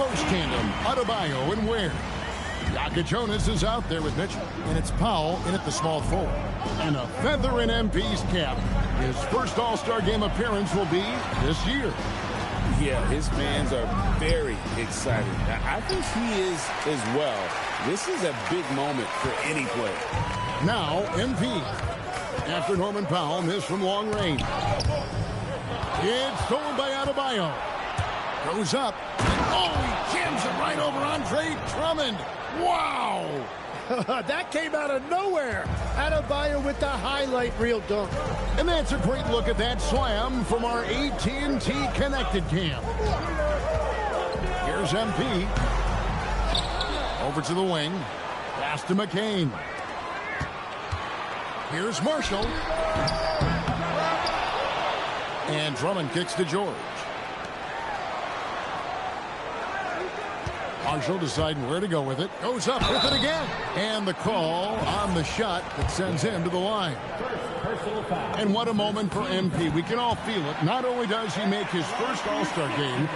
Close tandem, Adebayo and Ware. Jonas is out there with Mitchell, and it's Powell in at the small forward. And a feather in MP's cap. His first All-Star game appearance will be this year. Yeah, his fans are very excited. I think he is as well. This is a big moment for any player. Now, MP. After Norman Powell missed from long range. It's stolen by Adebayo. Goes up. Oh, he jams it right over Andre Drummond. Wow! That came out of nowhere. Adebayo with the highlight reel dunk. And that's a great look at that slam from our AT&T Connected Cam. Here's MP. Over to the wing. Pass to McCain. Here's Marshall. And Drummond kicks to George. Marshall deciding where to go with it. Goes up with it again. And the call on the shot that sends him to the line. And what a moment for MP. We can all feel it. Not only does he make his first All-Star game,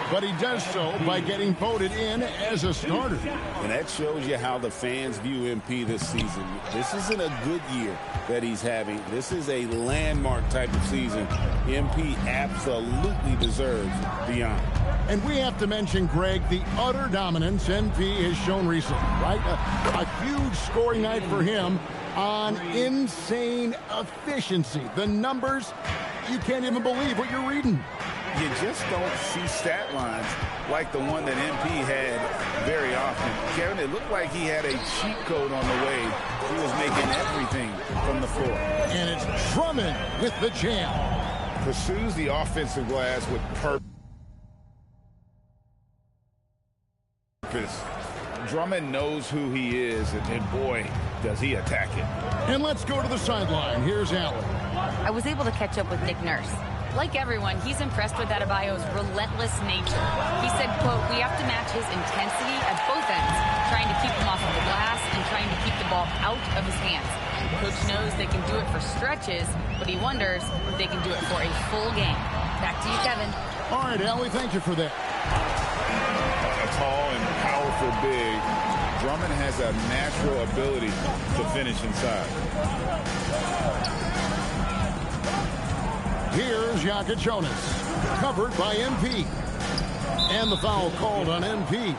but he does so by getting voted in as a starter. And that shows you how the fans view MP this season. This isn't a good year that he's having. This is a landmark type of season. MP absolutely deserves the honor. And we have to mention, Greg, the utter dominance MP has shown recently, right? A huge scoring night for him on insane efficiency. The numbers, you can't even believe what you're reading. You just don't see stat lines like the one that MP had very often. Kevin, it looked like he had a cheat code on the way. He was making everything from the floor. And it's Drummond with the jam. Pursues the offensive glass with purpose. Drummond knows who he is, and boy, does he attack it. And let's go to the sideline. Here's Allen. I was able to catch up with Nick Nurse. Like everyone, he's impressed with Adebayo's relentless nature. He said, quote, "We have to match his intensity at both ends, trying to keep him off of the glass and trying to keep the ball out of his hands. Coach knows they can do it for stretches, but he wonders if they can do it for a full game." Back to you, Kevin. All right, Allie, thank you for that. A tall and powerful big, Drummond has a natural ability to finish inside. Here's Jonas, covered by MP. And the foul called on MP.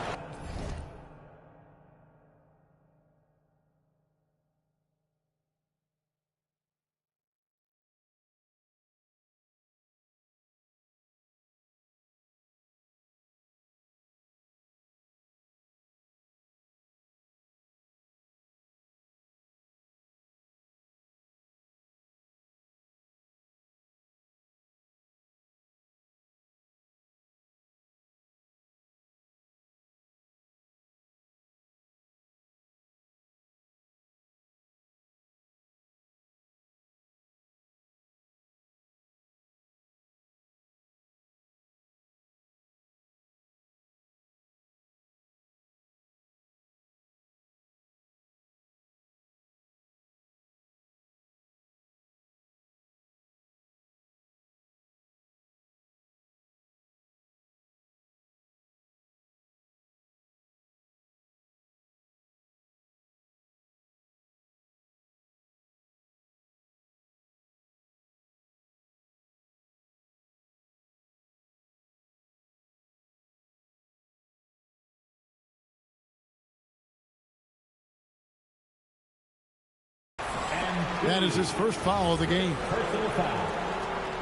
That is his first foul of the game. Personal foul.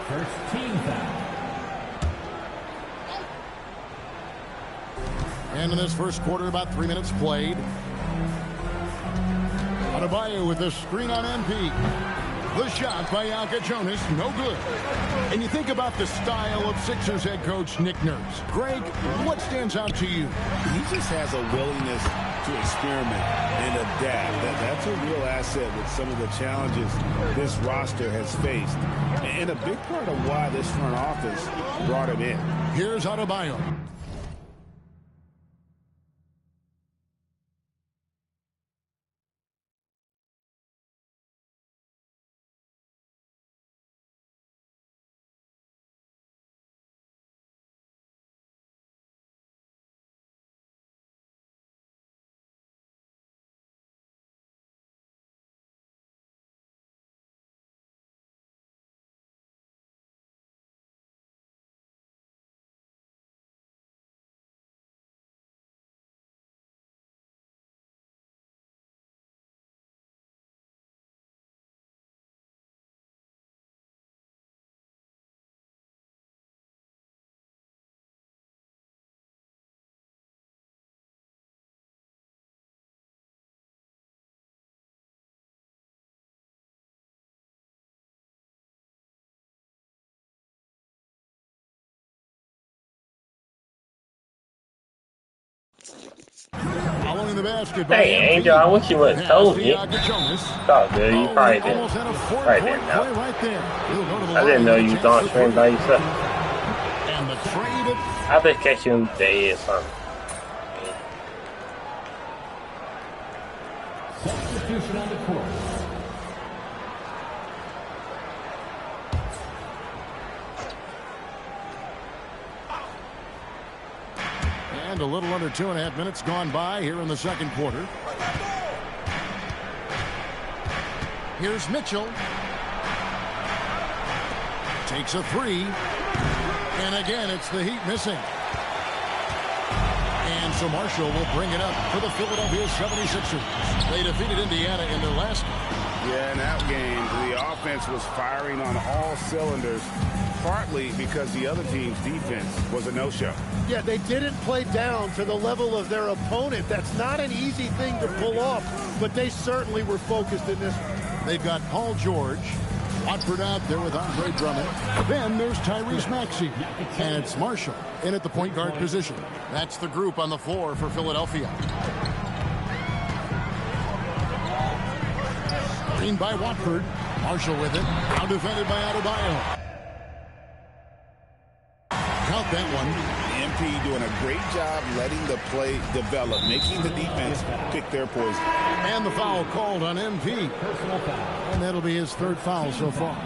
First team foul. And in this first quarter, about 3 minutes played. Adebayo with a screen on MP. The shot by Jonas, no good. And you think about the style of Sixers head coach Nick Nurse. Greg, what stands out to you? He just has a willingness to experiment and adapt. That's a real asset with some of the challenges this roster has faced. And a big part of why this front office brought him in. Here's Adebayo. Following the basket by Hey, Angel, I wish you would have told me. Oh, dude, you probably didn't. Right there now. I didn't know you was on stream by yourself. I bet catch you in the day or something. Substitution on the court. And a little under 2.5 minutes gone by here in the second quarter. Here's Mitchell. Takes a three. And again, it's the Heat missing. And so Marshall will bring it up for the Philadelphia 76ers. They defeated Indiana in their last game. Yeah, in that game, the offense was firing on all cylinders, partly because the other team's defense was a no-show. Yeah, they didn't play down to the level of their opponent. That's not an easy thing to pull off, but they certainly were focused in this one. They've got Paul George, Watford out there with Andre Drummond. Then there's Tyrese Maxey. And it's Marshall in at the point guard position. That's the group on the floor for Philadelphia. Screen by Watford. Marshall with it. Now defended by Adebayo. Count that one. MP doing a great job letting the play develop, making the defense pick their poison. And the foul called on MP. And that'll be his third foul so far.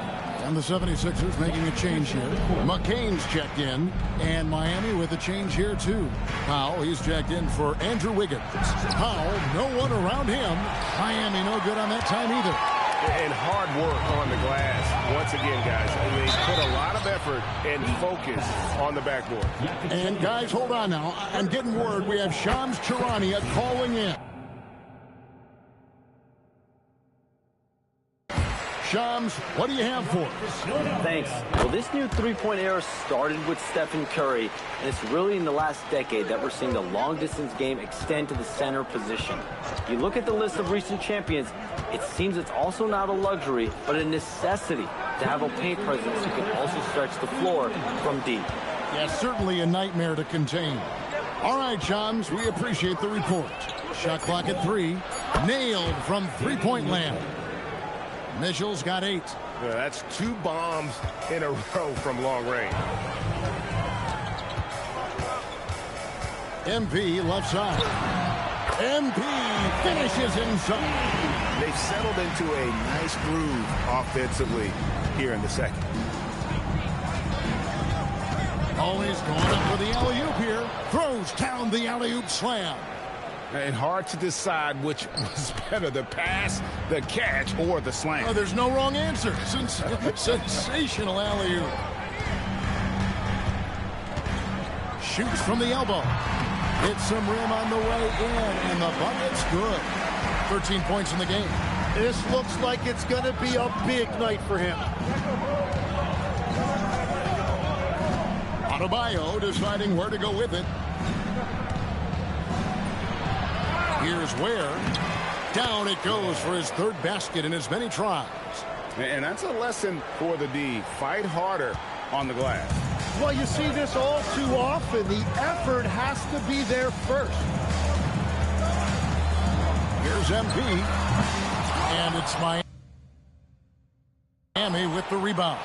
And the 76ers making a change here. McCain's checked in. And Miami with a change here too. Powell, he's checked in for Andrew Wiggins. Powell, no one around him. Miami no good on that time either. And hard work on the glass. Once again, guys, they put a lot of effort and focus on the backboard. And guys, hold on now. I'm getting word we have Shams Charania calling in. Shams, what do you have for us? Thanks. Well, this new three-point era started with Stephen Curry, and it's really in the last decade that we're seeing the long-distance game extend to the center position. You look at the list of recent champions, it seems it's also not a luxury, but a necessity to have a paint presence who can also stretch the floor from deep. Yeah, certainly a nightmare to contain. All right, Shams, we appreciate the report. Shot clock at 3. Nailed from three-point land. Mitchell's got 8. Yeah, that's 2 bombs in a row from long range. MP left side. MP finishes inside. They've settled into a nice groove offensively here in the second. Always going up for the alley-oop here. Throws down the alley-oop slam. And hard to decide which was better, the pass, the catch, or the slam. Oh, there's no wrong answer. Sensational alley-oop. Shoots from the elbow. Hits some rim on the way in, and the bucket's good. 13 points in the game. This looks like it's going to be a big night for him. Adebayo deciding where to go with it. Here's Ware. Down it goes for his third basket in as many tries. And that's a lesson for the D. Fight harder on the glass. Well, you see this all too often. The effort has to be there first. Here's MP. And it's Miami with the rebound.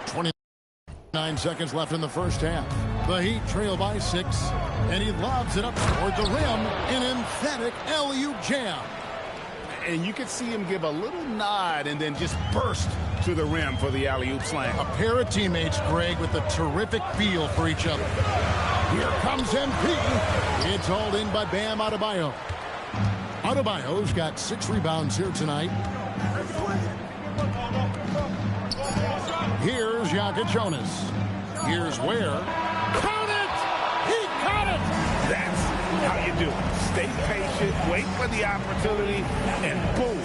29 seconds left in the first half. The Heat trail by 6, and he lobs it up toward the rim. An emphatic alley-oop jam. And you could see him give a little nod and then just burst to the rim for the alley-oop slam. A pair of teammates, Greg, with a terrific feel for each other. Here comes MP. It's hauled in by Bam Adebayo. Adebayo's got 6 rebounds here tonight. Here's Jonas. Here's Ware. Count it! He caught it! That's how you do it. Stay patient, wait for the opportunity, and boom.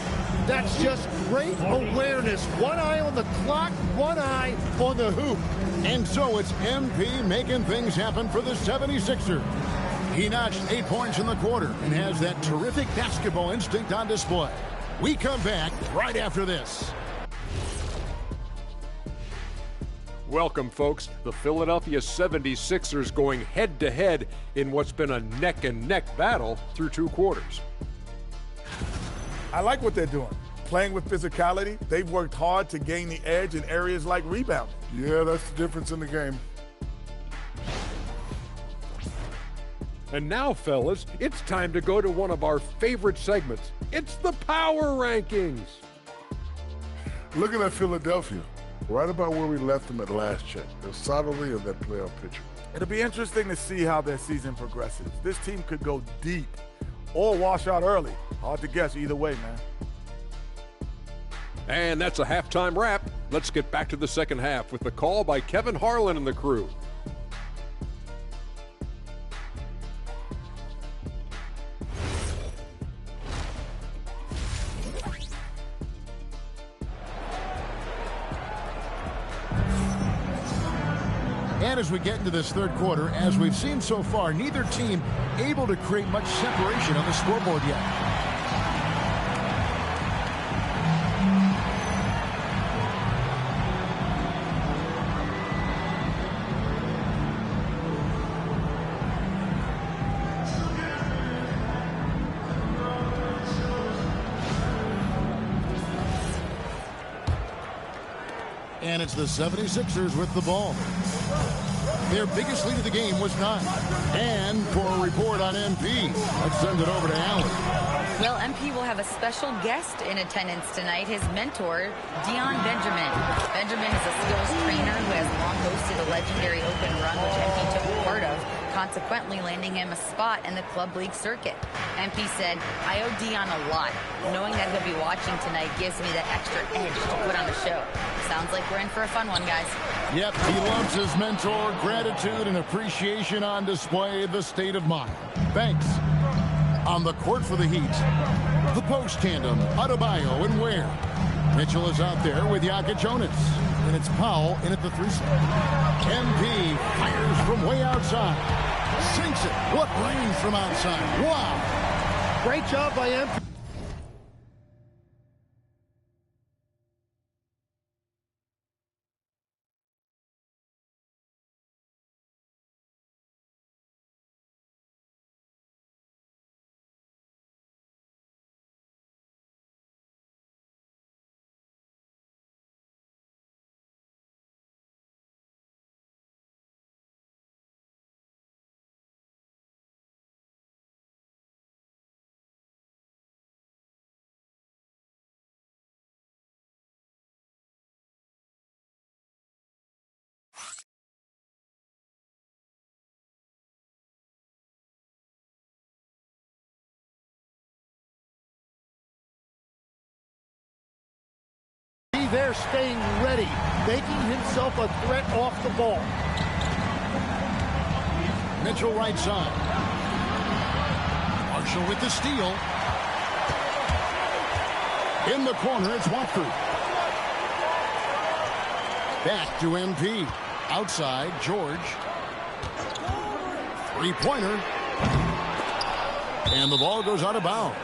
That's just great awareness. One eye on the clock, one eye on the hoop. And so it's MP making things happen for the 76ers. He notched 8 points in the quarter and has that terrific basketball instinct on display. We come back right after this. Welcome, folks. The Philadelphia 76ers going head-to-head in what's been a neck-and-neck battle through 2 quarters. I like what they're doing. Playing with physicality, they've worked hard to gain the edge in areas like rebounding. Yeah, that's the difference in the game. And now, fellas, it's time to go to one of our favorite segments. It's the Power Rankings. Looking at Philadelphia, right about where we left them at last check. They're solidly in that playoff picture. It'll be interesting to see how their season progresses. This team could go deep or wash out early. Hard to guess either way, man. And that's a halftime wrap. Let's get back to the second half with the call by Kevin Harlan and the crew. And as we get into this third quarter, as we've seen so far, neither team able to create much separation on the scoreboard yet. And it's the 76ers with the ball. Their biggest lead of the game was 9. And for a report on MP, let's send it over to Allen. Well, MP will have a special guest in attendance tonight, his mentor, Dion Benjamin. Benjamin is a skills trainer who has long hosted a legendary open run, which MP took part of, consequently landing him a spot in the club league circuit. MP said, I owe Dion a lot. Knowing that he'll be watching tonight gives me that extra edge to put on the show. Sounds like we're in for a fun one, guys. Yep, he loves his mentor. Gratitude and appreciation on display. The state of mind. Thanks. On the court for the Heat, the post tandem, Adebayo and Ware. Mitchell is out there with Jonas. And it's Powell in at the 3 spot. MP fires from way outside. Sinks it. What range from outside. Wow. Great job by MP. There staying ready, making himself a threat off the ball. Mitchell right side. Marshall with the steal. In the corner, it's Watford. Back to MP. Outside, George. 3-pointer. And the ball goes out of bounds.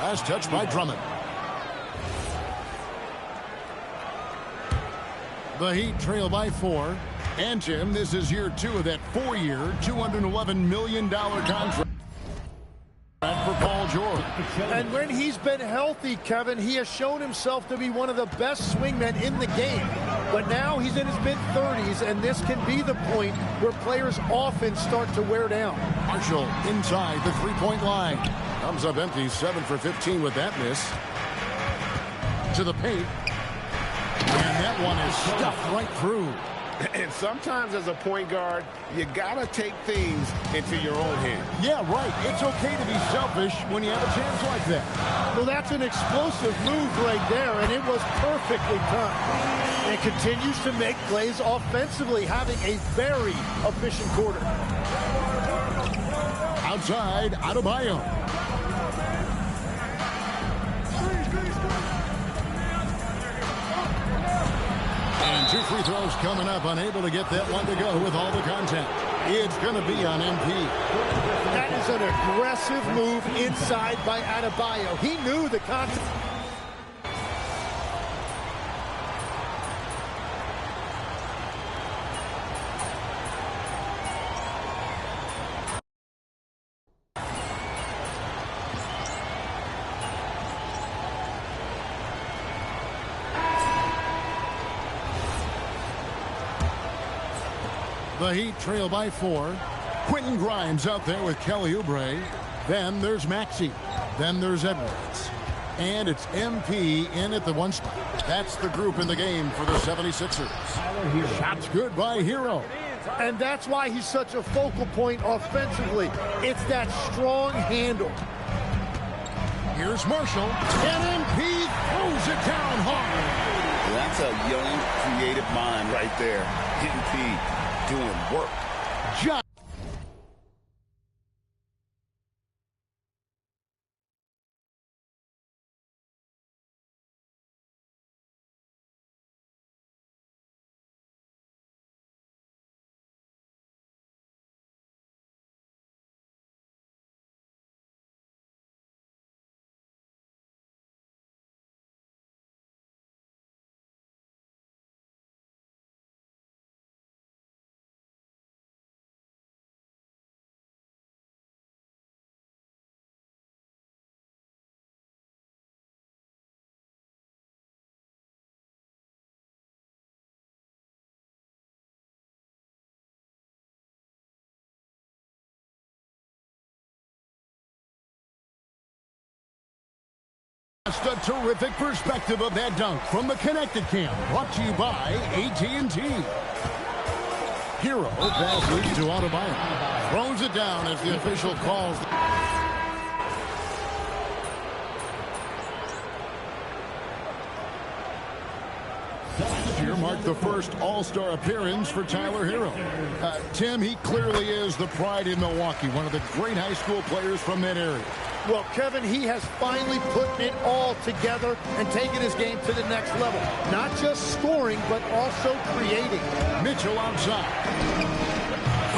Last touch by Drummond. The Heat trail by 4. And, Tim, this is year 2 of that 4-year, $211 million contract for Paul George. And when he's been healthy, Kevin, he has shown himself to be one of the best swingmen in the game. But now he's in his mid-30s, and this can be the point where players often start to wear down. Marshall inside the 3-point line. Comes up empty, 7 for 15 with that miss. To the paint. And that one is stuffed right through. And sometimes as a point guard, you got to take things into your own hands. Yeah, right. It's okay to be selfish when you have a chance like that. Well, that's an explosive move right there, and it was perfectly timed. And continues to make plays offensively, having a very efficient quarter. Outside, Adebayo. And 2 free throws coming up, unable to get that one to go with all the contact. It's going to be on MP. That is an aggressive move inside by Adebayo. He knew the contact. The Heat trail by 4. Quentin Grimes out there with Kelly Oubre. Then there's Maxey. Then there's Edwards. And it's MP in at the 1 spot. That's the group in the game for the 76ers. Shots good by Hero. And that's why he's such a focal point offensively. It's that strong handle. Here's Marshall. And MP throws it down hard. That's a young, creative mind right there. MP doing work. John. Just a terrific perspective of that dunk from the Connected Camp, brought to you by AT&T. Hero passes to Adebayo. Throws it down as the official calls. Last year marked the first All-Star appearance for Tyler Hero. Tim, he clearly is the pride in Milwaukee, one of the great high school players from that area. Well, Kevin, he has finally put it all together and taken his game to the next level. Not just scoring, but also creating. Mitchell outside.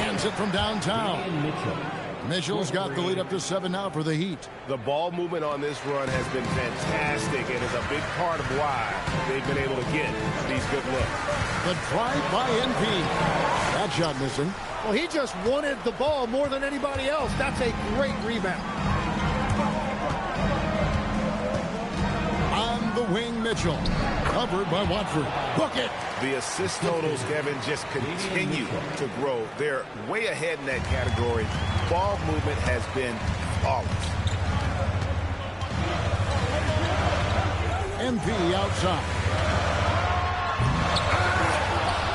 Hands it from downtown. Mitchell's got the lead up to 7 now for the Heat. The ball movement on this run has been fantastic and is a big part of why they've been able to get these good looks. The drive by NP. That shot missing. Well, he just wanted the ball more than anybody else. That's a great rebound. On the wing, Mitchell. Covered by Watford. Book it. The assist totals, Kevin, just continue to grow. They're way ahead in that category. Ball movement has been flawless. MP outside.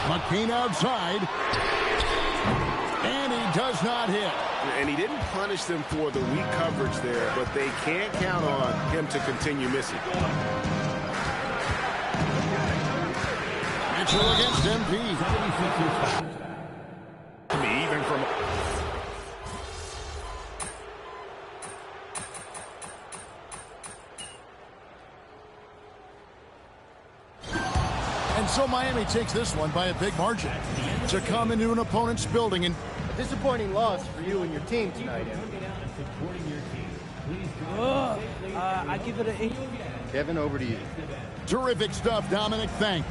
McCain outside. And he does not hit. And he didn't punish them for the weak coverage there, but they can't count on him to continue missing. Mitchell against MP. Even from... And so Miami takes this one by a big margin to come into an opponent's building. And disappointing loss for you and your team tonight, I give it an 8. Kevin, over to you. Terrific stuff, Dominic. Thanks.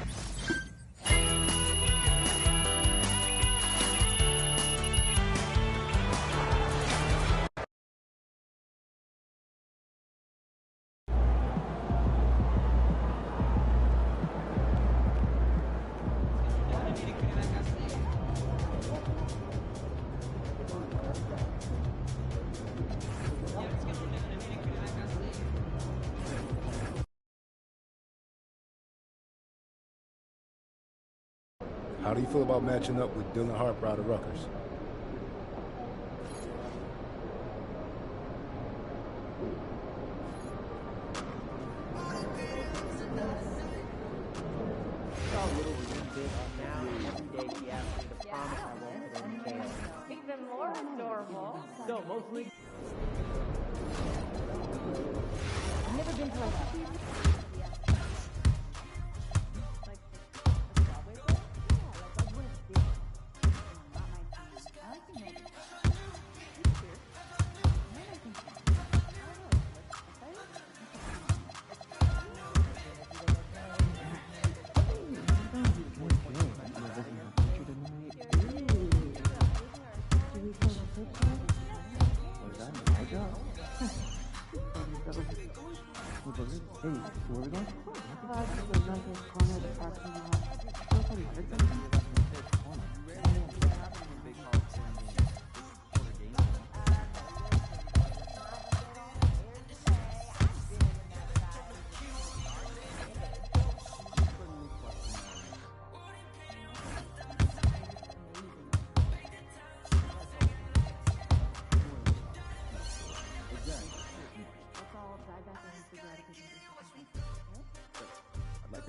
How do you feel about matching up with Dylan Harper out of Rutgers? Even more adorable. So mostly. I've never been to like Hey, where are we going? The corner of the parking lot.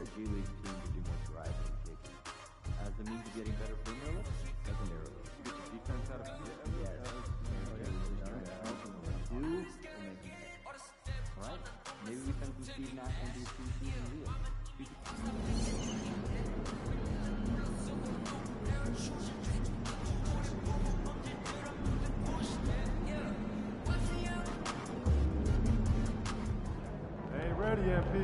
for a G League team to do more driving and kicking. As the means of getting better for Miller, secondarily. Get your defense out of Alright, maybe we send some Steve Nash and do season real. Hey, ready, MP.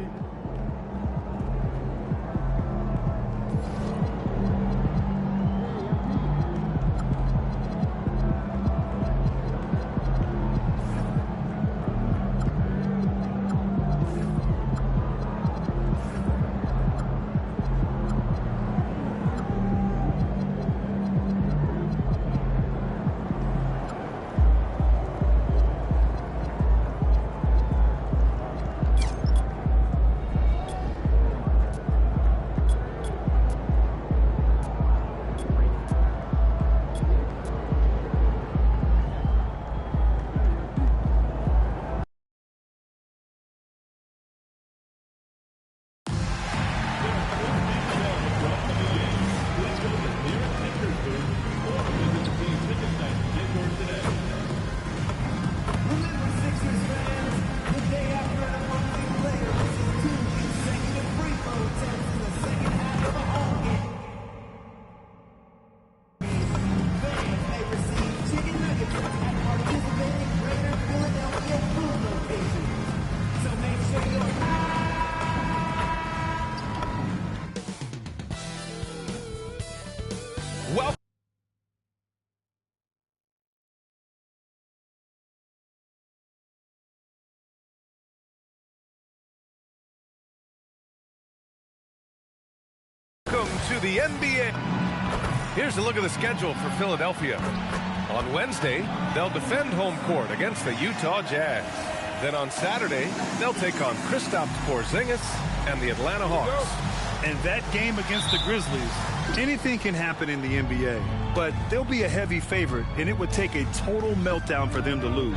Welcome to the NBA. Here's a look at the schedule for Philadelphia. On Wednesday, they'll defend home court against the Utah Jazz. Then on Saturday, they'll take on Kristaps Porzingis and the Atlanta Hawks. And that game against the Grizzlies, anything can happen in the NBA. But they'll be a heavy favorite, and it would take a total meltdown for them to lose.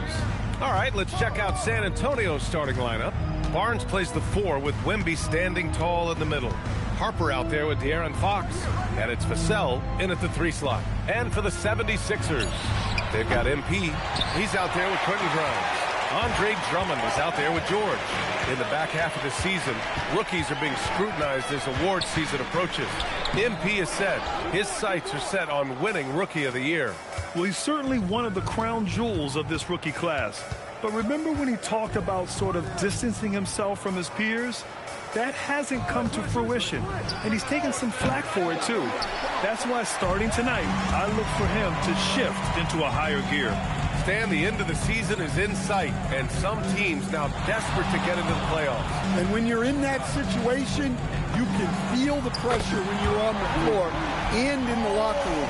All right, let's check out San Antonio's starting lineup. Barnes plays the 4 with Wemby standing tall in the middle. Harper out there with De'Aaron Fox. And it's Vassell in at the 3 slot. And for the 76ers, they've got MP. He's out there with Quentin Grimes. Andre Drummond is out there with George. In the back half of the season, rookies are being scrutinized as award season approaches. MP has said his sights are set on winning Rookie of the Year. Well, he's certainly one of the crown jewels of this rookie class. But remember when he talked about sort of distancing himself from his peers? That hasn't come to fruition, and he's taken some flack for it, too. That's why starting tonight, I look for him to shift into a higher gear. Stan, the end of the season is in sight, and some teams now desperate to get into the playoffs. And when you're in that situation, you can feel the pressure when you're on the floor and in the locker room.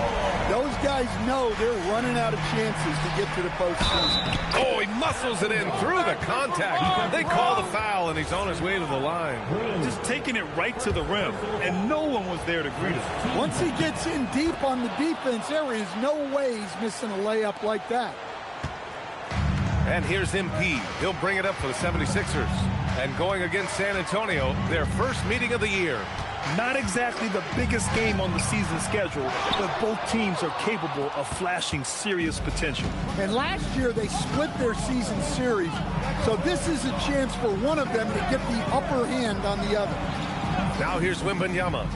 Those guys know they're running out of chances to get to the postseason. Oh, he muscles it in through the contact. They call the foul, and he's on his way to the line. Just taking it right to the rim, and no one was there to greet him. Once he gets in deep on the defense, there is no way he's missing a layup like that. And here's MP. He'll bring it up for the 76ers. And going against San Antonio, their first meeting of the year. Not exactly the biggest game on the season schedule, but both teams are capable of flashing serious potential. And last year they split their season series, so this is a chance for one of them to get the upper hand on the other. Now here's Wembanyama,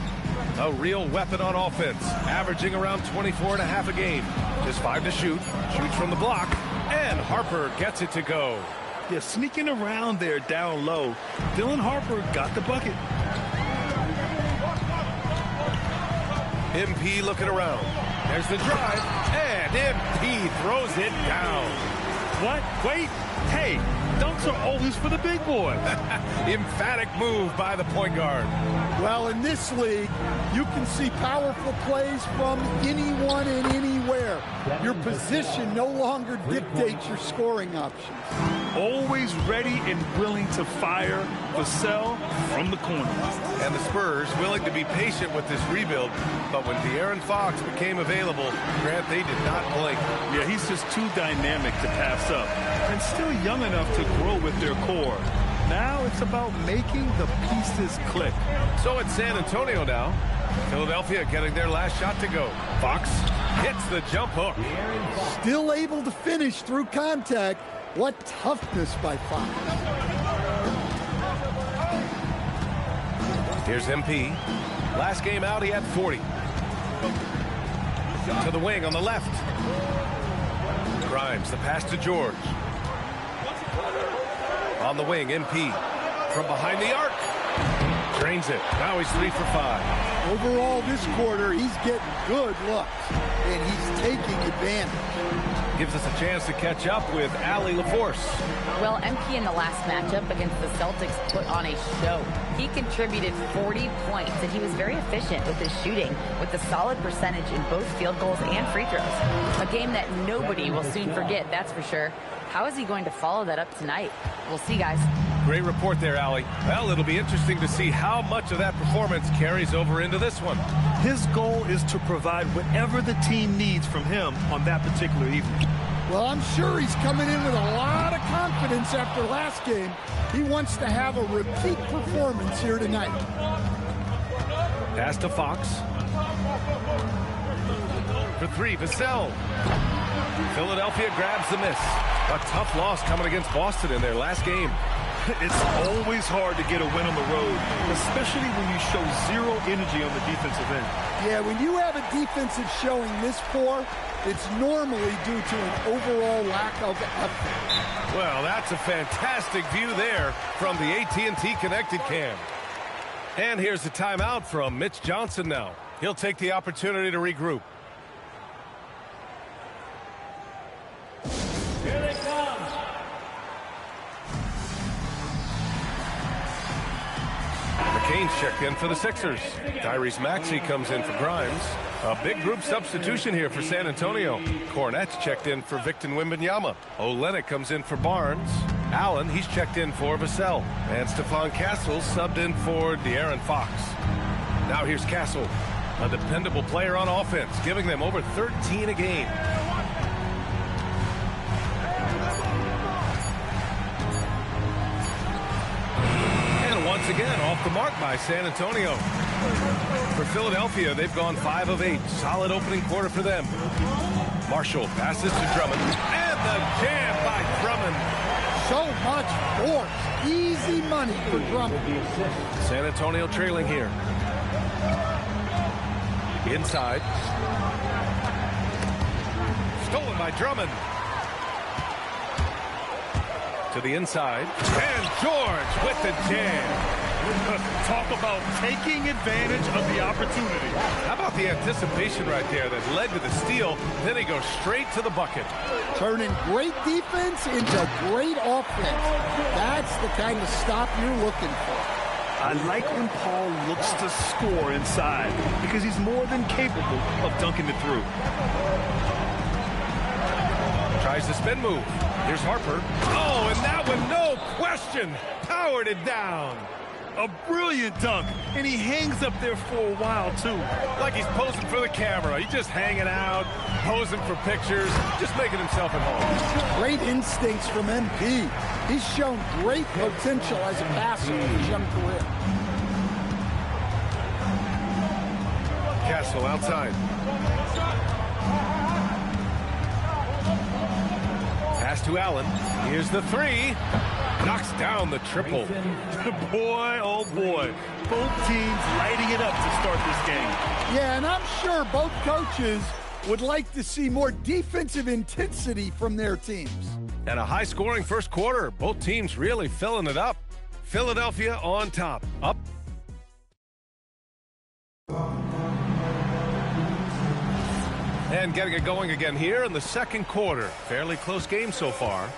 a real weapon on offense, averaging around 24.5 a game. Just 5 to shoot, shoots from the block, and Harper gets it to go. Yeah, sneaking around there down low. Dylan Harper got the bucket. MP looking around. There's the drive, and MP throws it down. What? Wait. Hey, dunks are always for the big boys. Emphatic move by the point guard. Well, in this league, you can see powerful plays from anyone and anywhere. Your position no longer dictates your scoring options. Always ready and willing to fire Vassell from the corner. And the Spurs willing to be patient with this rebuild, but when De'Aaron Fox became available, Grant, they did not blink. Yeah, he's just too dynamic to pass up, and still young enough to grow with their core. Now it's about making the pieces click. So it's San Antonio now. Philadelphia getting their last shot to go. Fox hits the jump hook. Still able to finish through contact. What toughness by Fox. Here's MP. Last game out, he had 40. To the wing on the left. Grimes, the pass to George. On the wing, MP. From behind the arc. Drains it. Now he's 3 for 5. Overall, this quarter, he's getting good looks, and he's taking advantage. Gives us a chance to catch up with Allie LaForce. Well, MP in the last matchup against the Celtics put on a show. He contributed 40 points, and he was very efficient with his shooting, with a solid percentage in both field goals and free throws. A game that nobody will soon forget, that's for sure. How is he going to follow that up tonight? We'll see, guys. Great report there, Allie. Well, it'll be interesting to see how much of that performance carries over into this one. His goal is to provide whatever the team needs from him on that particular evening. Well, I'm sure he's coming in with a lot of confidence after last game. He wants to have a repeat performance here tonight. Pass to Fox. For 3, Vassell. Philadelphia grabs the miss. A tough loss coming against Boston in their last game. It's always hard to get a win on the road, especially when you show zero energy on the defensive end. Yeah, when you have a defensive showing this poor, it's normally due to an overall lack of effort. Well, that's a fantastic view there from the AT&T Connected Cam. And here's the timeout from Mitch Johnson now. He'll take the opportunity to regroup. Here they come. McCain's checked in for the Sixers. Tyrese Maxey comes in for Grimes. A big group substitution here for San Antonio. Cornette's checked in for Victor Wembanyama. Olenek comes in for Barnes. Allen, he's checked in for Vassell. And Stephon Castle subbed in for De'Aaron Fox. Now here's Castle, a dependable player on offense, giving them over 13 a game. Once again, off the mark by San Antonio. For Philadelphia, they've gone 5 of 8. Solid opening quarter for them. Marshall passes to Drummond. And the jam by Drummond. So much force. Easy money for Drummond. San Antonio trailing here. Inside. Stolen by Drummond. To the inside. And George with the jam. Talk about taking advantage of the opportunity. How about the anticipation right there that led to the steal? Then he goes straight to the bucket. Turning great defense into great offense. That's the kind of stop you're looking for. I like when Paul looks to score inside because he's more than capable of dunking it through. Tries the spin move. Here's Harper. Oh, and that one, no question, powered it down. A brilliant dunk, and he hangs up there for a while, too. Like he's posing for the camera. He's just hanging out, posing for pictures, just making himself at home. Great instincts from MP. He's shown great potential as a passer in his young career. Castle outside. Pass to Allen. Here's the 3. Knocks down the triple. Boy, oh boy. Both teams lighting it up to start this game. Yeah, and I'm sure both coaches would like to see more defensive intensity from their teams. And a high-scoring first quarter. Both teams really filling it up. Philadelphia on top. Up. And getting it going again here in the second quarter. Fairly close game so far.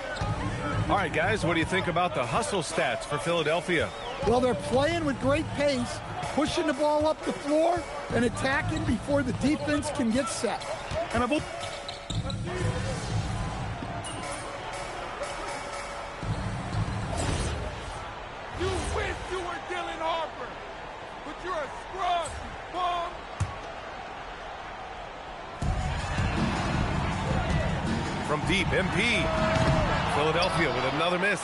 All right, guys, what do you think about the hustle stats for Philadelphia? Well, they're playing with great pace, pushing the ball up the floor and attacking before the defense can get set. And I You wish you were Dylan Harper, but you're a scrub, you bum. From deep, MP. Philadelphia with another miss.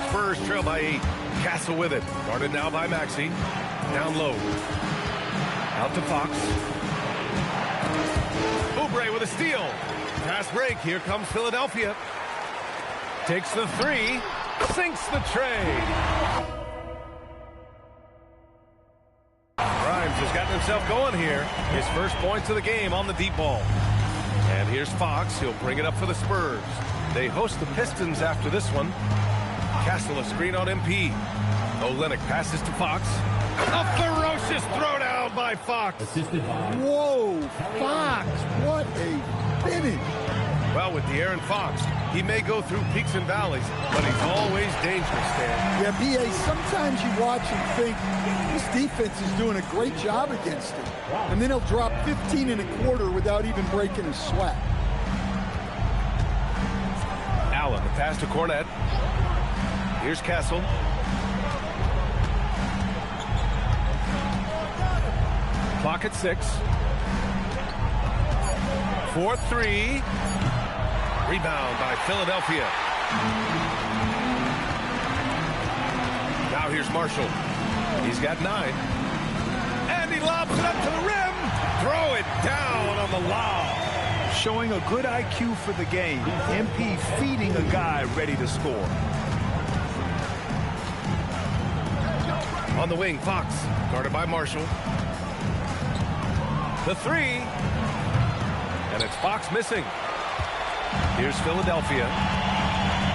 Spurs trail by 8. Castle with it. Guarded now by Maxey. Down low. Out to Fox. Oubre with a steal. Pass break. Here comes Philadelphia. Takes the 3. Sinks the tray. Grimes has gotten himself going here. His first points of the game on the deep ball. And here's Fox. He'll bring it up for the Spurs. They host the Pistons after this one. Castle a screen on MP. Olynyk passes to Fox. A ferocious throwdown by Fox. Whoa, Fox, what a finish. Well, with De'Aaron Fox, he may go through peaks and valleys, but he's always dangerous, Stan. Yeah, B.A., sometimes you watch and think this defense is doing a great job against him. And then he'll drop 15 and a quarter without even breaking a sweat. Allen, the pass to Cornette. Here's Castle. Clock at 6. 4-3. Rebound by Philadelphia. Now here's Marshall. He's got 9. And he lobs it up to the rim. Throw it down on the lob. Showing a good IQ for the game. MP feeding a guy ready to score. On the wing, Fox. Guarded by Marshall. The 3. And it's Fox missing. Here's Philadelphia.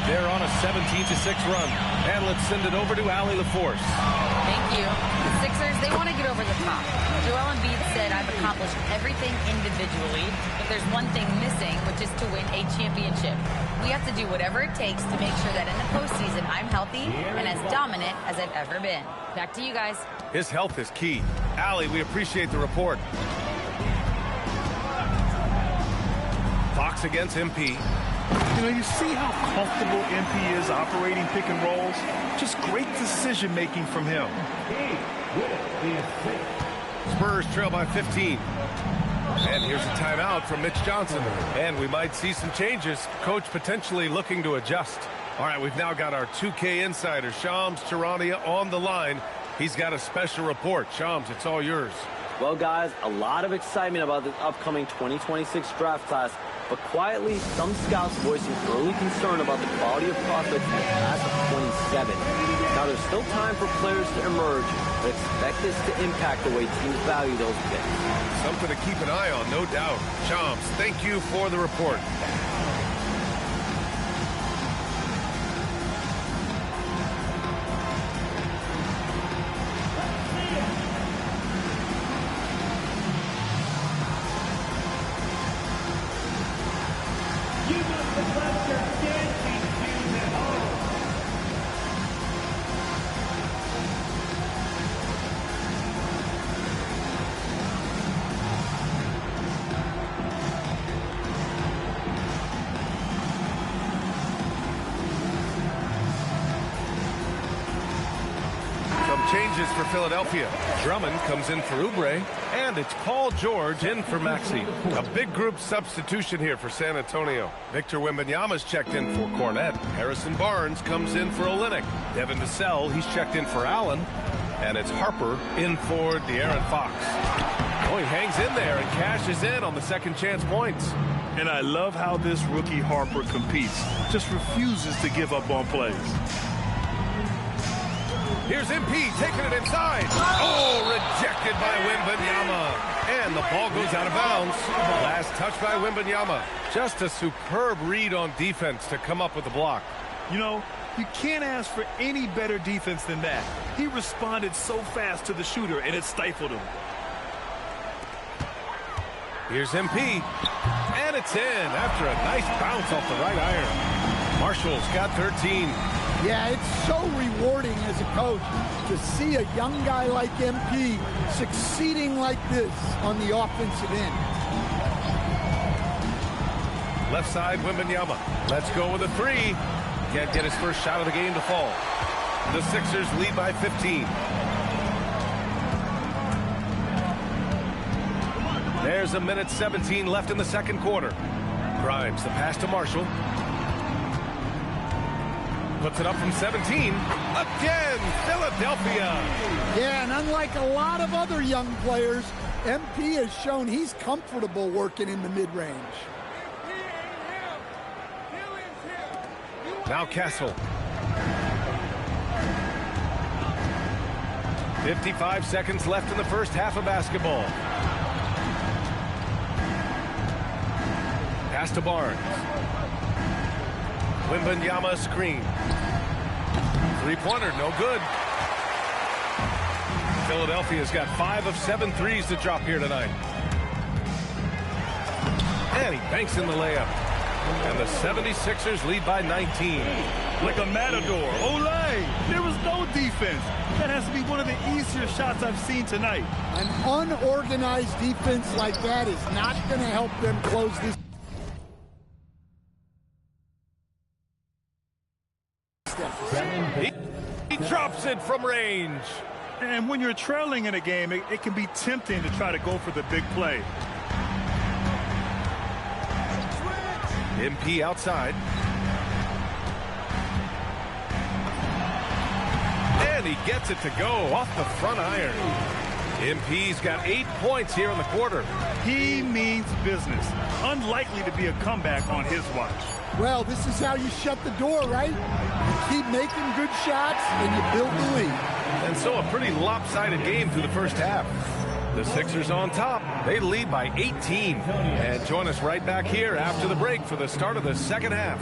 They're on a 17-6 run. And let's send it over to Allie LaForce. Thank you. The Sixers, they want to get over the top. Joel Embiid said, I've accomplished everything individually, but there's one thing missing, which is to win a championship. We have to do whatever it takes to make sure that in the postseason I'm healthy and as dominant as I've ever been. Back to you guys. His health is key. Allie, we appreciate the report. Fox against MP. You know, you see how comfortable MP is operating pick and rolls? Just great decision-making from him. Spurs trail by 15. And here's a timeout from Mitch Johnson. And we might see some changes. Coach potentially looking to adjust. All right, we've now got our 2K insider, Shams Charania, on the line. He's got a special report. Shams, it's all yours. Well, guys, a lot of excitement about the upcoming 2026 draft class, but quietly, some scouts voicing early concern about the quality of prospects in the class of 27. Now, there's still time for players to emerge, but expect this to impact the way teams value those picks. Something to keep an eye on, no doubt. Shams, thank you for the report. Changes for Philadelphia. Drummond comes in for Oubre, and it's Paul George in for Maxey. A big group substitution here for San Antonio. Victor Wembanyama's checked in for Cornette. Harrison Barnes comes in for Olynyk. Devin Vassell, he's checked in for Allen. And it's Harper in for De'Aaron Fox. Oh, he hangs in there and cashes in on the second chance points. And I love how this rookie Harper competes. Just refuses to give up on plays. Here's MP taking it inside. Oh, rejected by Wembanyama. And the ball goes out of bounds. Last touch by Wembanyama. Just a superb read on defense to come up with the block. You know, you can't ask for any better defense than that. He responded so fast to the shooter, and it stifled him. Here's MP. And it's in after a nice bounce off the right iron. Marshall's got 13. Yeah, it's so rewarding as a coach to see a young guy like MP succeeding like this on the offensive end. Left side, Wembanyama. Let's go with a 3. Can't get his first shot of the game to fall. The Sixers lead by 15. There's a minute 17 left in the second quarter. Grimes, the pass to Marshall. Puts it up from 17. Again, Philadelphia. Yeah, and unlike a lot of other young players, MP has shown he's comfortable working in the mid-range. Now Castle. 55 seconds left in the first half of basketball. Pass to Barnes. Wembanyama screen. Three-pointer, no good. Philadelphia's got 5 of 7 threes to drop here tonight. And he banks in the layup. And the 76ers lead by 19. Like a matador. Olay! There was no defense. That has to be one of the easier shots I've seen tonight. An unorganized defense like that is not going to help them close this. He drops it from range. And when you're trailing in a game, it can be tempting to try to go for the big play. MP outside. And he gets it to go off the front iron. MP's got 8 points here in the quarter. He means business. Unlikely to be a comeback on his watch. Well, this is how you shut the door, right? You keep making good shots and you build the lead. And so a pretty lopsided game through the first half. The Sixers on top. They lead by 18. And join us right back here after the break for the start of the second half.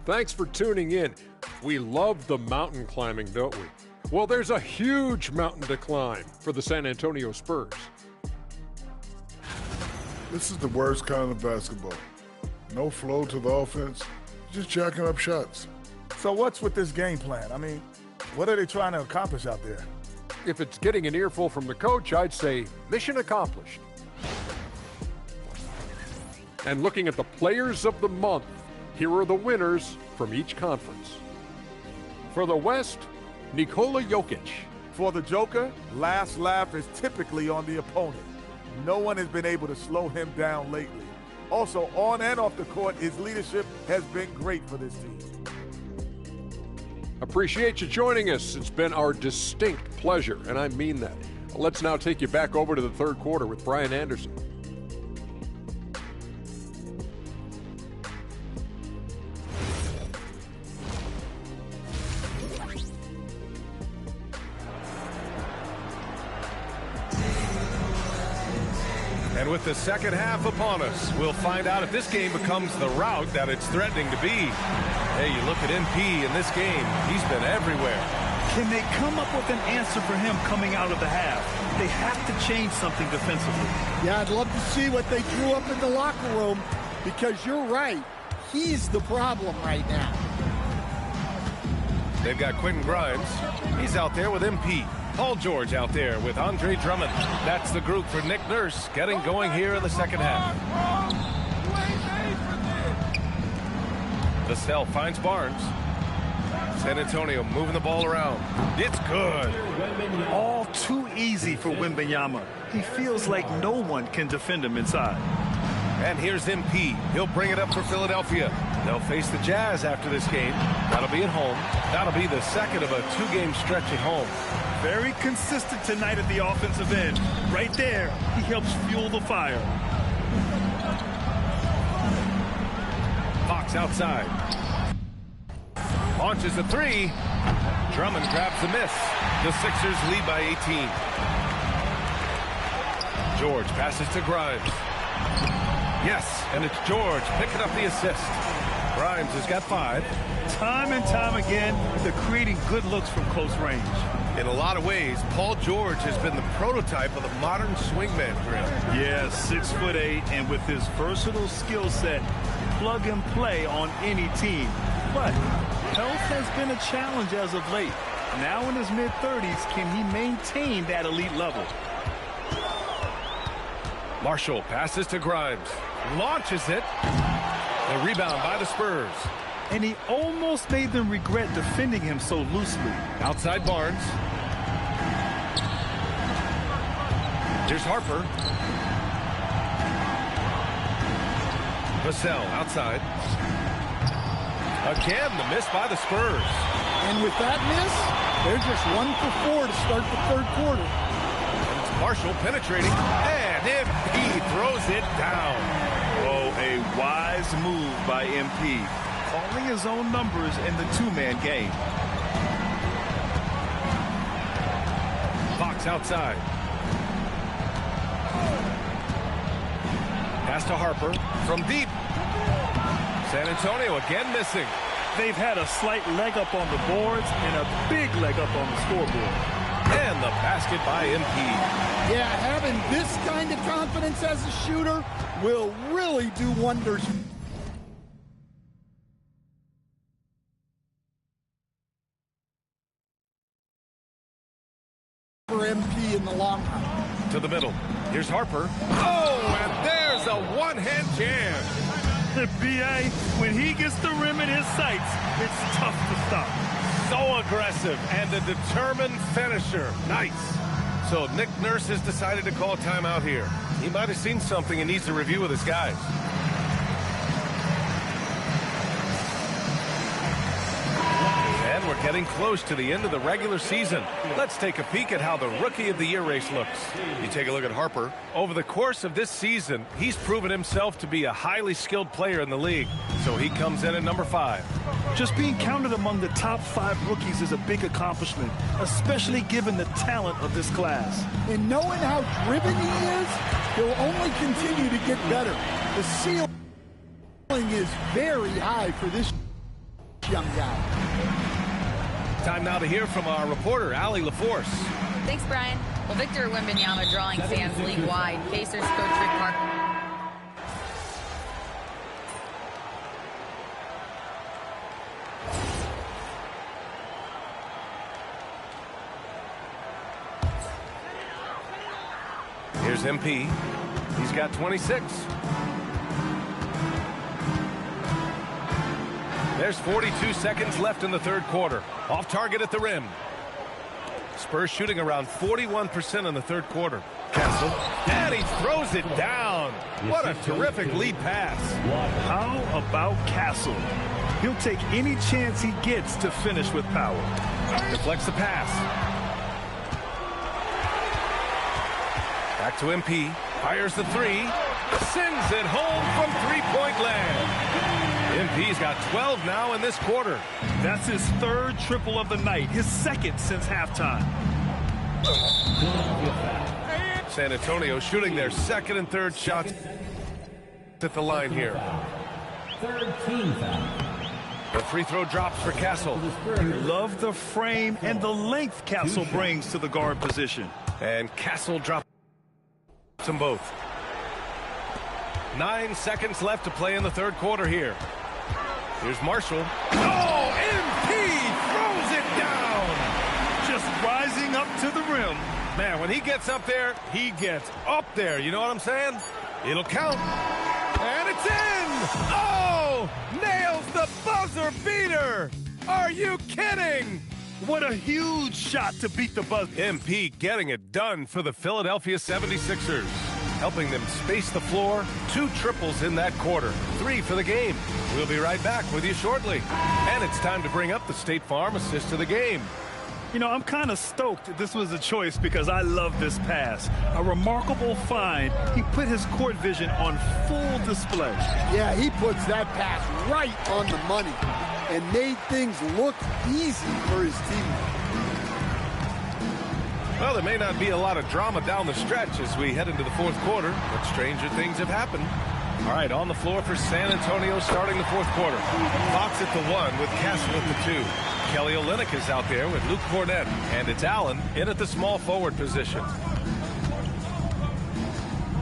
Thanks for tuning in. We love the mountain climbing, don't we? Well, there's a huge mountain to climb for the San Antonio Spurs. This is the worst kind of basketball. No flow to the offense, just jacking up shots. So what's with this game plan? I mean, what are they trying to accomplish out there? If it's getting an earful from the coach, I'd say mission accomplished. And looking at the players of the month, here are the winners from each conference. For the West, Nikola Jokic. For the Joker, last laugh is typically on the opponent. No one has been able to slow him down lately. Also, on and off the court, his leadership has been great for this team. Appreciate you joining us. It's been our distinct pleasure, and I mean that. Let's now take you back over to the third quarter with Brian Anderson. And with the second half upon us, we'll find out if this game becomes the rout that it's threatening to be. Hey, you look at MP in this game, he's been everywhere. Can they come up with an answer for him coming out of the half? They have to change something defensively. Yeah, I'd love to see what they drew up in the locker room, because you're right. He's the problem right now. They've got Quentin Grimes. He's out there with MP. Paul George out there with Andre Drummond. That's the group for Nick Nurse getting going here in the second half. Vassell finds Barnes. San Antonio moving the ball around. It's good. All too easy for Wembanyama. He feels like no one can defend him inside. And here's MP. He'll bring it up for Philadelphia. They'll face the Jazz after this game. That'll be at home. That'll be the second of a two-game stretch at home. Very consistent tonight at the offensive end. Right there, he helps fuel the fire. Fox outside. Launches a three. Drummond grabs the miss. The Sixers lead by 18. George passes to Grimes. Yes, and it's George picking up the assist. Grimes has got 5. Time and time again, they're creating good looks from close range. In a lot of ways, Paul George has been the prototype of the modern swingman, Grim. Yeah, 6'8", and with his versatile skill set, plug and play on any team. But health has been a challenge as of late. Now in his mid-30s, can he maintain that elite level? Marshall passes to Grimes. Launches it. The rebound by the Spurs. And he almost made them regret defending him so loosely. Outside Barnes. Here's Harper. Vassell outside. Again, the miss by the Spurs. And with that miss, they're just 1 for 4 to start the third quarter. And it's Marshall penetrating. And MP throws it down. Oh, a wise move by MP. Calling his own numbers in the two-man game. Fox outside. Pass to Harper from deep. San Antonio again missing. They've had a slight leg up on the boards and a big leg up on the scoreboard. And the basket by MP. Yeah, having this kind of confidence as a shooter will really do wonders for MP in the long run. To the middle. Here's Harper. Oh, and there's a one-hand jam. B.A., when he gets the rim in his sights, it's tough to stop. So aggressive and a determined finisher. Nice. So Nick Nurse has decided to call timeout here. He might have seen something and needs to review with his guys. And we're getting close to the end of the regular season. Let's take a peek at how the Rookie of the Year race looks. You take a look at Harper. Over the course of this season, he's proven himself to be a highly skilled player in the league. So he comes in at number 5. Just being counted among the top 5 rookies is a big accomplishment, especially given the talent of this class. And knowing how driven he is, he'll only continue to get better. The ceiling is very high for this young guy. Time now to hear from our reporter, Allie LaForce. Thanks, Brian. Well, Victor Wembanyama drawing fans league-wide. Pacers coach Rick Parker. Here's MP. He's got 26. There's 42 seconds left in the third quarter. Off target at the rim. Spurs shooting around 41% in the third quarter. Castle. And he throws it down. What a terrific lead pass. How about Castle? He'll take any chance he gets to finish with power. Deflects the pass. Back to MP. Fires the three. Sends it home from three-point land. MP's got 12 now in this quarter. That's his 3rd triple of the night, his 2nd since halftime. San Antonio shooting their 2nd and 3rd shots at the line here. The free throw drops for Castle. You love the frame and the length Castle brings to the guard position. And Castle drops them both. 9 seconds left to play in the third quarter here. Here's Marshall. Oh, MP throws it down. Just rising up to the rim. Man, when he gets up there, he gets up there. You know what I'm saying? It'll count. And it's in. Oh, nails the buzzer beater. Are you kidding? What a huge shot to beat the buzzer. MP getting it done for the Philadelphia 76ers. Helping them space the floor. 2 triples in that quarter. 3 for the game. We'll be right back with you shortly. And it's time to bring up the State Farm assist of the game. You know, I'm kind of stoked this was a choice because I love this pass. A remarkable find. He put his court vision on full display. Yeah, he puts that pass right on the money and made things look easy for his team. Well, there may not be a lot of drama down the stretch as we head into the fourth quarter, but stranger things have happened. All right, on the floor for San Antonio starting the fourth quarter. Fox at the 1 with Castle at the 2. Kelly Olynyk is out there with Luke Cornett, and it's Allen in at the small forward position.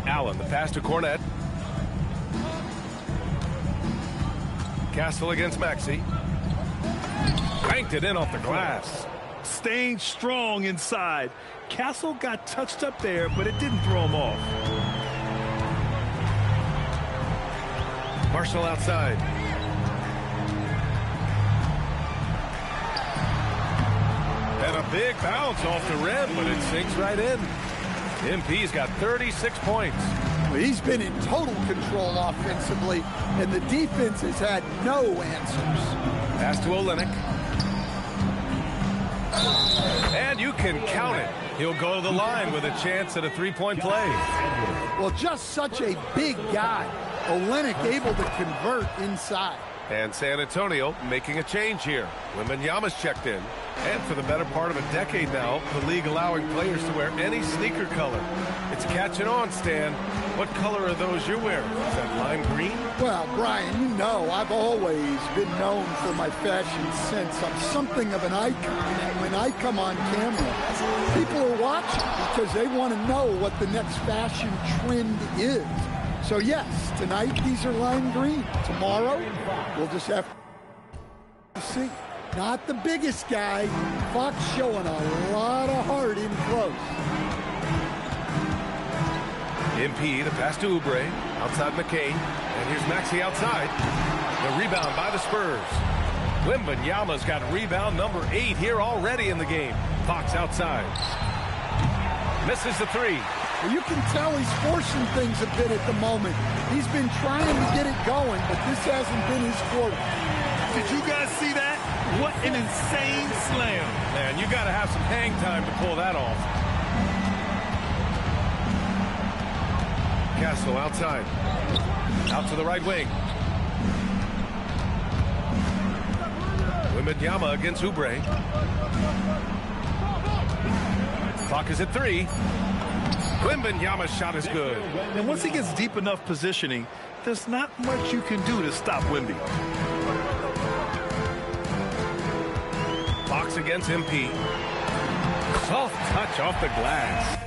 Allen, the pass to Cornett. Castle against Maxey. Banked it in off the glass. Staying strong inside. Castle got touched up there, but it didn't throw him off. Marshall outside. And a big bounce off the rim, but it sinks right in. MP's got 36 points. Well, he's been in total control offensively, and the defense has had no answers. Pass to Olynyk. And you can count it. He'll go to the line with a chance at a three-point play. Well, just such a big guy. Olynyk able to convert inside. And San Antonio making a change here. Wembanyama's checked in. And for the better part of a decade now, the league allowing players to wear any sneaker color. It's catching on, Stan. What color are those you're wearing? Is that lime green? Well, Brian, you know I've always been known for my fashion sense. I'm something of an icon. And when I come on camera, people are watching because they want to know what the next fashion trend is. So, yes, tonight these are lime green. Tomorrow, we'll just have to see. Not the biggest guy. Fox showing a lot of heart in close. MP, the pass to Oubre. Outside McCain. And here's Maxey outside. The rebound by the Spurs. Wembanyama's got rebound number 8 here already in the game. Fox outside. Misses the three. Well, you can tell he's forcing things a bit at the moment. He's been trying to get it going, but this hasn't been his quarter. Did you guys see that? What an insane slam. Man, you got to have some hang time to pull that off. Castle outside. Out to the right wing. Wembanyama against Oubre. Clock is at 3. Wembanyama's shot is good. And once he gets deep enough positioning, there's not much you can do to stop Wemby. Fox against MP. Soft touch off the glass.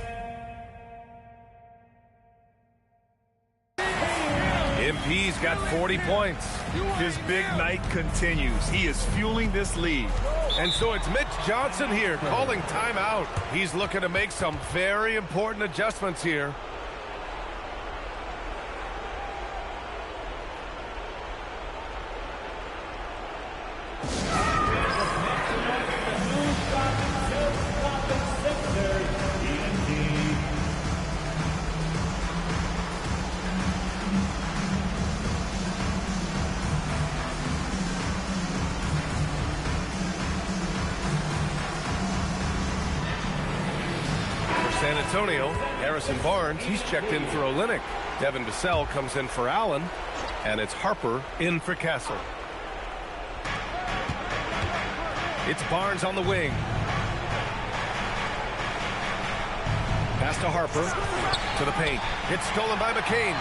MP's got 40 points. His big night continues. He is fueling this lead. And so it's Mitch Johnson here calling timeout. He's looking to make some very important adjustments here. San Antonio, Harrison Barnes, he's checked in for Olynyk. Devin Vassell comes in for Allen, and it's Harper in for Castle. It's Barnes on the wing. Pass to Harper, to the paint. It's stolen by McCain.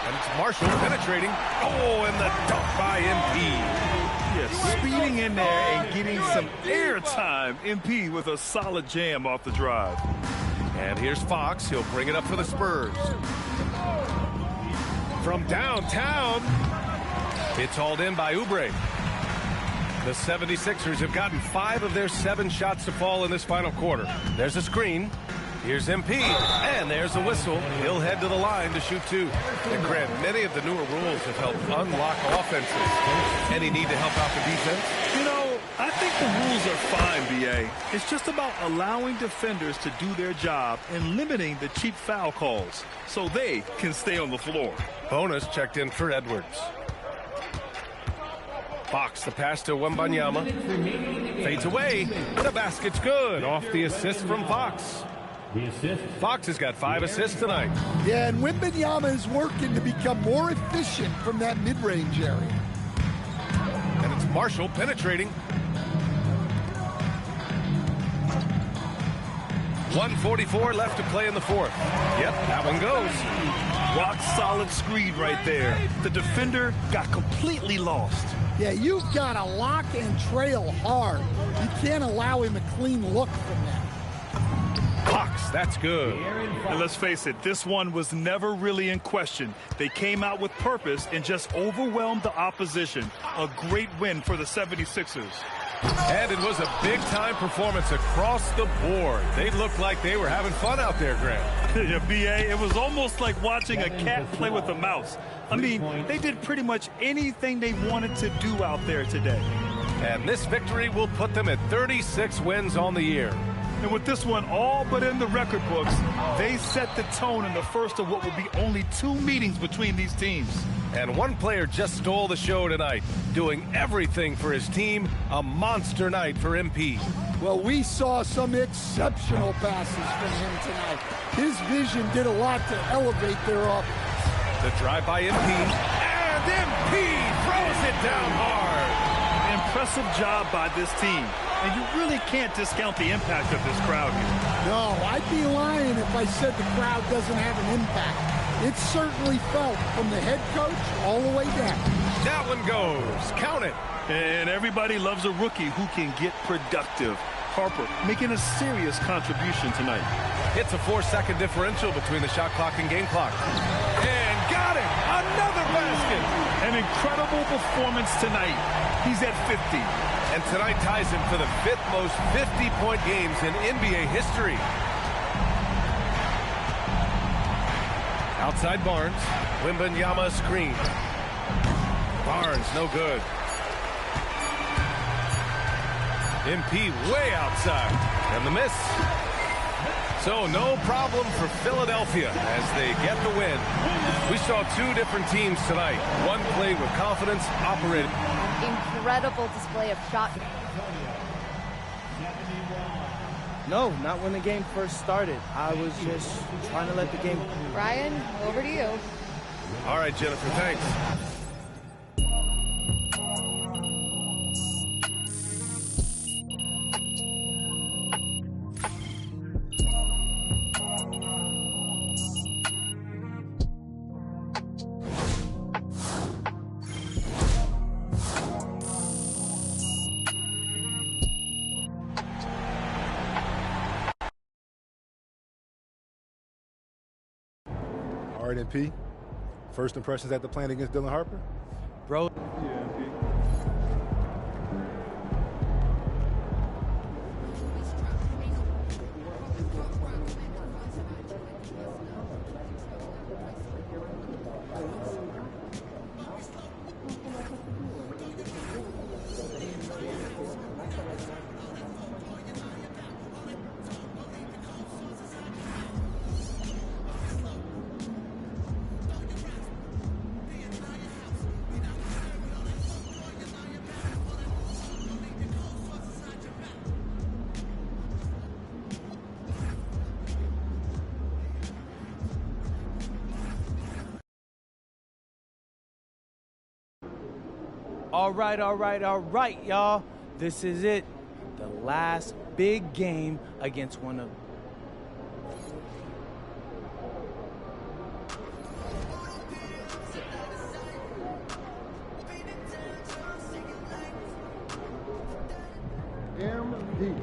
And it's Marshall penetrating. Oh, and the dunk by MP. Yes, speeding in there and getting some air time. MP with a solid jam off the drive. And here's Fox. He'll bring it up for the Spurs. From downtown, it's hauled in by Oubre. The 76ers have gotten 5 of their 7 shots to fall in this final quarter. There's a screen. Here's MP, and there's a whistle. He'll head to the line to shoot 2. And Grant, many of the newer rules have helped unlock offenses. Any need to help out the defense? You know, I think the rules are fine, B.A. It's just about allowing defenders to do their job and limiting the cheap foul calls so they can stay on the floor. Bonus checked in for Edwards. Fox, the pass to Wembanyama. Fades away. The basket's good. Off the assist from Fox. Fox has got 5 assists tonight. Yeah, and Wembanyama is working to become more efficient from that mid-range area. And it's Marshall penetrating. 1:44 left to play in the 4th. Yep, that one goes. Rock solid screen right there. The defender got completely lost. Yeah, you've got to lock and trail hard. You can't allow him a clean look from that. Fox, that's good. And let's face it, this one was never really in question. They came out with purpose and just overwhelmed the opposition. A great win for the 76ers. And it was a big-time performance across the board. They looked like they were having fun out there, Grant. Yeah, B.A., it was almost like watching a cat play with a mouse. I mean, they did pretty much anything they wanted to do out there today. And this victory will put them at 36 wins on the year. And with this one all but in the record books, they set the tone in the first of what will be only 2 meetings between these teams. And one player just stole the show tonight, doing everything for his team. A monster night for MP. Well, we saw some exceptional passes from him tonight. His vision did a lot to elevate their offense. The drive by MP, and MP throws it down hard. Impressive job by this team. And you really can't discount the impact of this crowd here. No, I'd be lying if I said the crowd doesn't have an impact. It's certainly felt from the head coach all the way down. That one goes. Count it. And everybody loves a rookie who can get productive. Harper making a serious contribution tonight. It's a 4-second differential between the shot clock and game clock. And got it. Another basket. An incredible performance tonight. He's at 50. And tonight ties him for the 5th most 50-point games in NBA history. Outside Barnes. Wembanyama screen. Barnes, no good. MP way outside. And the miss. So no problem for Philadelphia as they get the win. We saw 2 different teams tonight. One played with confidence, operated. Incredible display of shot. No, not when the game first started. I was just trying to let the game... Brian, over to you. All right, Jennifer, thanks. All right, MP. First impressions at the plant against Dylan Harper? Bro. All right, y'all. This is it. The last big game against one of... MP.